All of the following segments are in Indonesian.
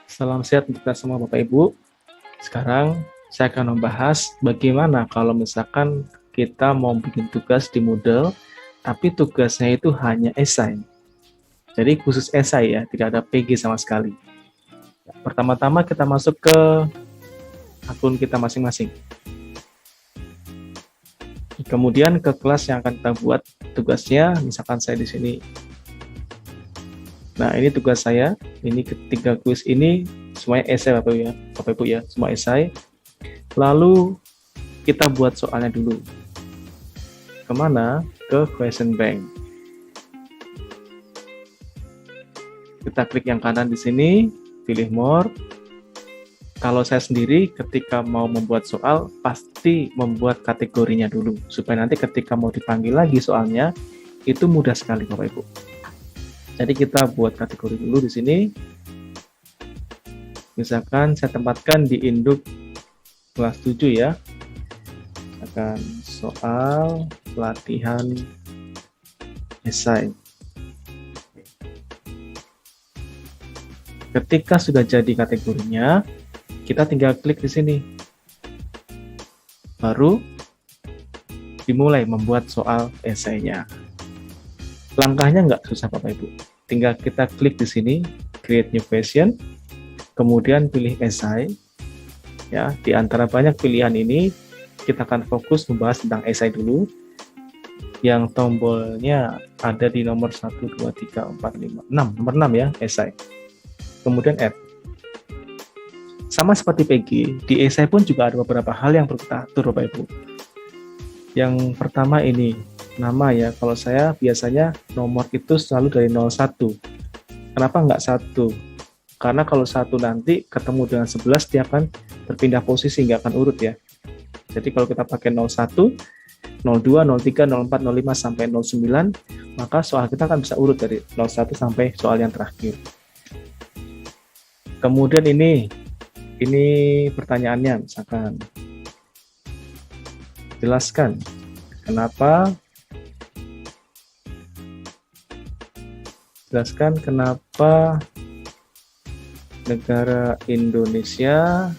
Salam sehat untuk kita semua Bapak Ibu. Sekarang saya akan membahas bagaimana kalau misalkan kita mau bikin tugas di Moodle, tapi tugasnya itu hanya esai. Jadi khusus esai ya, tidak ada PG sama sekali. Pertama-tama kita masuk ke akun kita masing-masing. Kemudian ke kelas yang akan kita buat tugasnya, misalkan saya di sini. Nah, ini tugas saya. Ini ketiga kuis ini semuanya esai Bapak Ibu ya, semua esai. Lalu kita buat soalnya dulu. Kemana? Ke question bank. Kita klik yang kanan di sini, pilih more. Kalau saya sendiri ketika mau membuat soal, pasti membuat kategorinya dulu. Supaya nanti ketika mau dipanggil lagi soalnya, itu mudah sekali Bapak Ibu. Jadi kita buat kategori dulu di sini. Misalkan saya tempatkan di induk kelas 7 ya. Akan soal pelatihan esai. Ketika sudah jadi kategorinya, kita tinggal klik di sini. Baru dimulai membuat soal esainya. Langkahnya nggak susah Bapak Ibu. Tinggal kita klik di sini, create new question, kemudian pilih esai. Ya, di antara banyak pilihan ini, kita akan fokus membahas tentang esai dulu. Yang tombolnya ada di nomor 1, 2, 3, 4, 5, 6. Nomor 6 ya, esai. Kemudian add. Sama seperti PG, di esai pun juga ada beberapa hal yang perlu kita atur Bapak Ibu. Yang pertama ini, nama ya. Kalau saya biasanya nomor itu selalu dari 01. Kenapa nggak 1? Karena kalau 1 nanti ketemu dengan 11, dia akan berpindah posisi, nggak akan urut ya. Jadi kalau kita pakai 01, 02, 03, 04, 05, sampai 09, maka soal kita akan bisa urut dari 01 sampai soal yang terakhir. Kemudian ini pertanyaannya, misalkan jelaskan kenapa negara Indonesia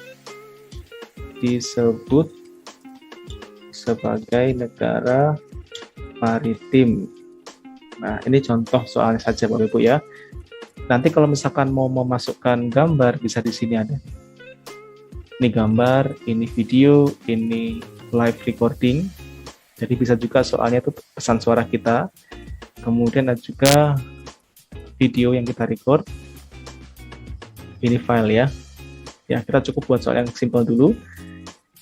disebut sebagai negara maritim. Nah, ini contoh soalnya saja Bapak Ibu ya. Nanti kalau misalkan mau memasukkan gambar, bisa di sini ada. Ini gambar, ini video, ini live recording. Jadi bisa juga soalnya itu pesan suara kita. Kemudian ada juga video yang kita record. Ini file ya. Ya, kita cukup buat soal yang simple dulu.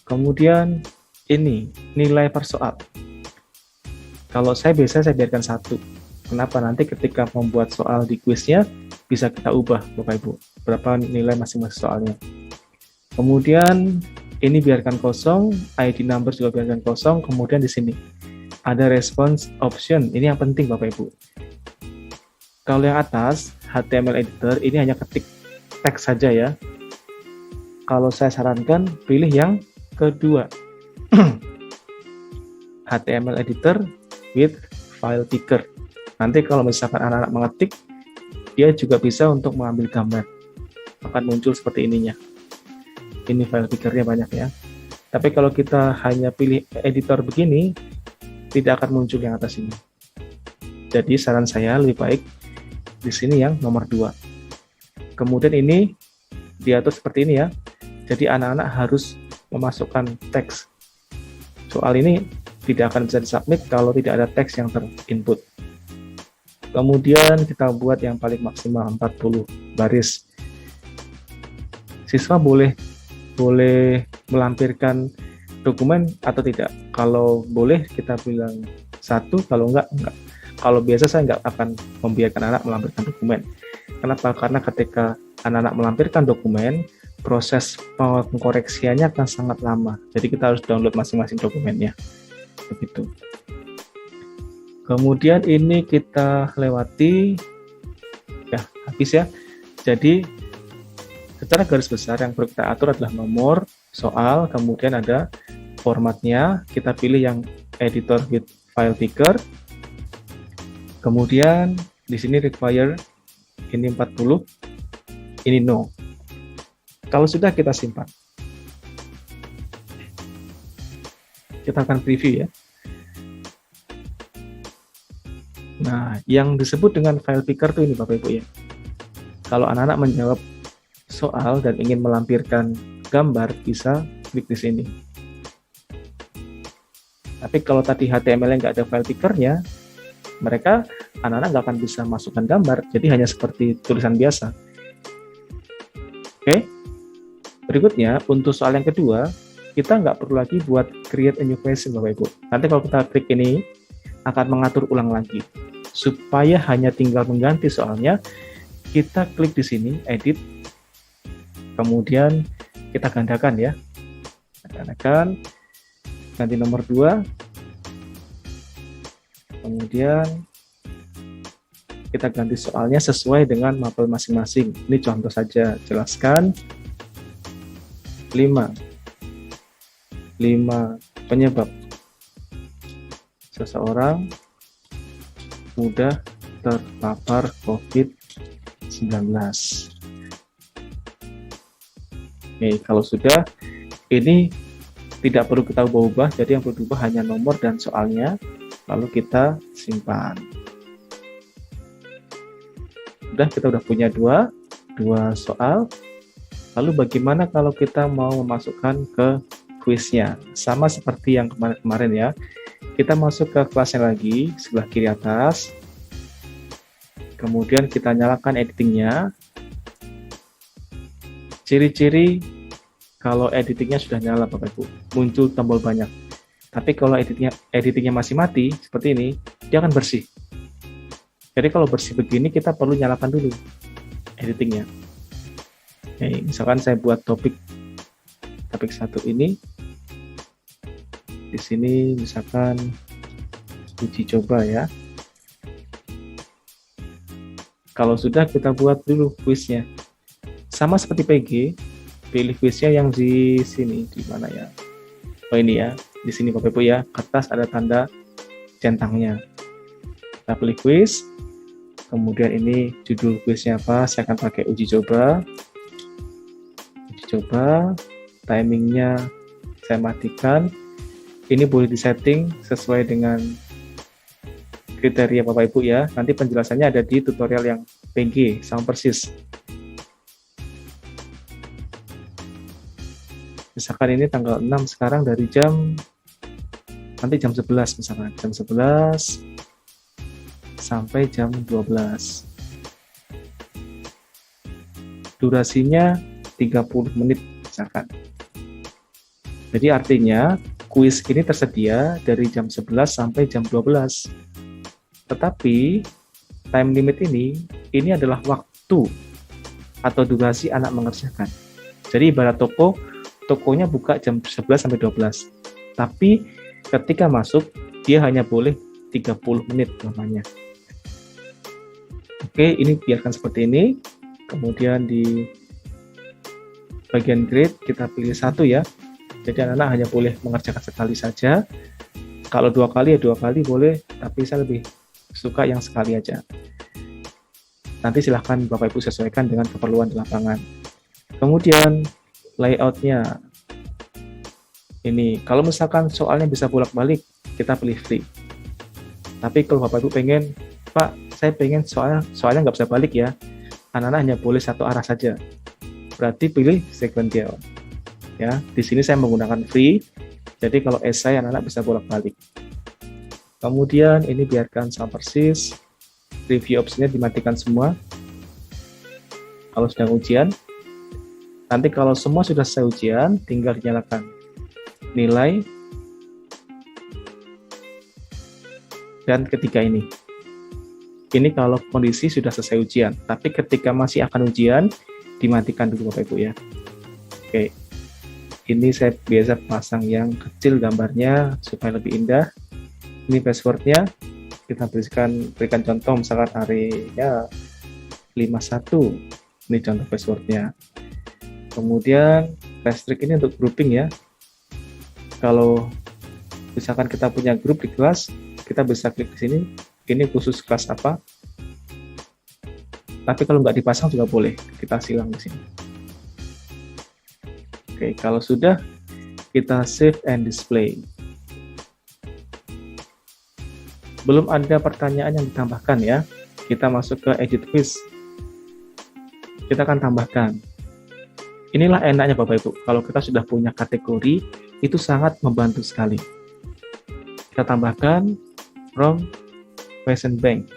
Kemudian ini nilai per soal. Kalau saya biasanya saya biarkan 1. Kenapa? Nanti ketika membuat soal di kuisnya bisa kita ubah Bapak Ibu. Berapa nilai masing-masing soalnya. Kemudian ini biarkan kosong, ID number juga biarkan kosong. Kemudian di sini ada response option. Ini yang penting Bapak Ibu. Kalau yang atas HTML editor ini hanya ketik teks saja ya. Kalau saya sarankan pilih yang kedua. HTML editor with file picker. Nanti kalau misalkan anak-anak mengetik, dia juga bisa untuk mengambil gambar. Akan muncul seperti ininya. Ini file pickernya banyak ya. Tapi kalau kita hanya pilih editor begini, tidak akan muncul yang atas ini. Jadi saran saya lebih baik di sini yang nomor 2. Kemudian ini diatur seperti ini ya. Jadi anak-anak harus memasukkan teks. Soal ini tidak akan bisa disubmit kalau tidak ada teks yang terinput. Kemudian kita buat yang paling maksimal 40 baris. Siswa boleh melampirkan dokumen atau tidak. Kalau boleh kita bilang 1, kalau enggak. Kalau biasa saya enggak akan membiarkan anak melampirkan dokumen. Kenapa? Karena ketika anak-anak melampirkan dokumen, proses pengkoreksiannya akan sangat lama. Jadi kita harus download masing-masing dokumennya. Begitu. Kemudian ini kita lewati, ya habis ya. Jadi secara garis besar yang perlu kita atur adalah nomor soal, kemudian ada formatnya, kita pilih yang editor with file picker. Kemudian di sini require ini 40, ini no. Kalau sudah, kita simpan. Kita akan preview ya. Nah, yang disebut dengan file picker itu ini Bapak Ibu ya. Kalau anak-anak menjawab soal dan ingin melampirkan gambar, bisa klik di sini. Tapi kalau tadi HTML-nya nggak ada file pickernya, anak-anak nggak akan bisa masukkan gambar, jadi hanya seperti tulisan biasa. Oke, berikutnya untuk soal yang kedua, kita nggak perlu lagi buat create a new question Bapak Ibu. Nanti kalau kita klik ini, akan mengatur ulang lagi. Supaya hanya tinggal mengganti soalnya, kita klik di sini, edit, kemudian kita gandakan ya. Gandakan, ganti nomor 2, kemudian kita ganti soalnya sesuai dengan mapel masing-masing. Ini contoh saja, jelaskan 5 penyebab seseorang mudah terpapar COVID-19. Oke, kalau sudah, ini tidak perlu kita ubah-ubah, jadi yang perlu diubah hanya nomor dan soalnya, lalu kita simpan. Kita udah punya dua soal. Lalu bagaimana kalau kita mau memasukkan ke kuisnya? Sama seperti yang kemarin-kemarin ya. Kita masuk ke kelasnya lagi, sebelah kiri atas. Kemudian kita nyalakan editingnya. Ciri-ciri kalau editingnya sudah nyala Bapak Ibu, muncul tombol banyak. Tapi kalau editingnya masih mati, seperti ini, dia akan bersih. Jadi kalau bersih begini, kita perlu nyalakan dulu editingnya. Oke, misalkan saya buat topik 1 ini. Di sini misalkan uji coba ya. Kalau sudah, kita buat dulu kuisnya. Sama seperti PG, pilih kuisnya yang di sini, di mana ya? Oh ini ya, di sini Bapak Ibu ya, kertas ada tanda centangnya. Kita pilih kuis, kemudian ini judul kuisnya apa? Saya akan pakai uji coba. Uji coba, timingnya saya matikan. Ini boleh disetting sesuai dengan kriteria Bapak Ibu ya. Nanti penjelasannya ada di tutorial yang PG, sama persis. Misalkan ini tanggal 6 sekarang dari nanti jam 11 misalkan. Jam 11 sampai jam 12. Durasinya 30 menit misalkan. Jadi artinya kuis ini tersedia dari jam 11 sampai jam 12. Tetapi time limit ini adalah waktu atau durasi anak mengerjakan. Jadi ibarat tokonya buka jam 11 sampai 12. Tapi ketika masuk, dia hanya boleh 30 menit lamanya. Oke, ini biarkan seperti ini. Kemudian di bagian grade kita pilih 1 ya. Jadi anak-anak hanya boleh mengerjakan sekali saja. Kalau 2 kali ya 2 kali boleh, tapi saya lebih suka yang sekali aja. Nanti silahkan Bapak Ibu sesuaikan dengan keperluan di lapangan. Kemudian layoutnya. Ini, kalau misalkan soalnya bisa bolak-balik, kita pilih free. Tapi kalau Bapak Ibu pengen, Pak, saya pengen soalnya nggak bisa balik ya, anak-anak hanya boleh satu arah saja. Berarti pilih sequential. Ya, di sini saya menggunakan free, jadi kalau esai anak-anak bisa bolak-balik. Kemudian ini biarkan sama persis, review opsinya dimatikan semua. Kalau sedang ujian, nanti kalau semua sudah selesai ujian, tinggal dinyalakan nilai dan ketiga ini. Ini kalau kondisi sudah selesai ujian, tapi ketika masih akan ujian, dimatikan dulu Bapak Ibu ya. Oke. Ini saya biasa pasang yang kecil gambarnya supaya lebih indah. Ini passwordnya, kita berikan contoh misalkan area 51. Ini contoh passwordnya. Kemudian restrict ini untuk grouping ya. Kalau misalkan kita punya grup di kelas, kita bisa klik di sini. Ini khusus kelas apa. Tapi kalau nggak dipasang juga boleh, kita silang di sini. Oke, kalau sudah, kita save and display. Belum ada pertanyaan yang ditambahkan ya. Kita masuk ke edit quiz. Kita akan tambahkan. Inilah enaknya Bapak Ibu, kalau kita sudah punya kategori, itu sangat membantu sekali. Kita tambahkan from question bank.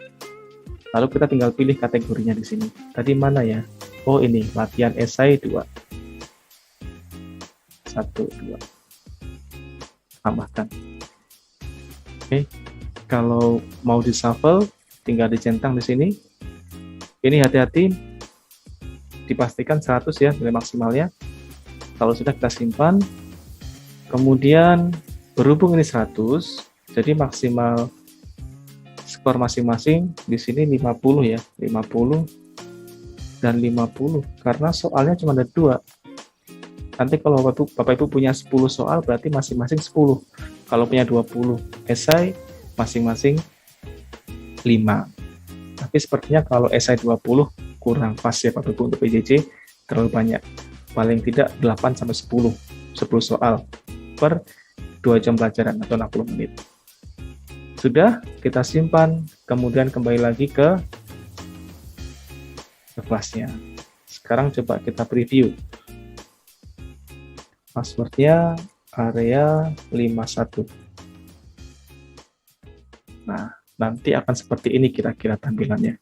Lalu kita tinggal pilih kategorinya di sini. Tadi mana ya? Oh ini, latihan esai 2. 1, 2. Tambahkan. Oke. Kalau mau di shuffle, tinggal dicentang di sini. Ini hati-hati, dipastikan 100 ya nilai maksimalnya. Kalau sudah kita simpan, kemudian berhubung ini 100, jadi maksimal skor masing-masing di sini 50 ya, 50 dan 50 karena soalnya cuma ada 2. Nanti kalau Bapak Ibu punya 10 soal berarti masing-masing 10. Kalau punya 20 esai masing-masing 5. Tapi sepertinya kalau esai 20 kurang pas ya Bapak Ibu untuk PJJ, terlalu banyak. Paling tidak 8 sampai 10 soal per 2 jam pelajaran atau 60 menit. Sudah, kita simpan, kemudian kembali lagi ke kelasnya. Sekarang coba kita preview. Passwordnya area 51. Nah, nanti akan seperti ini kira-kira tampilannya.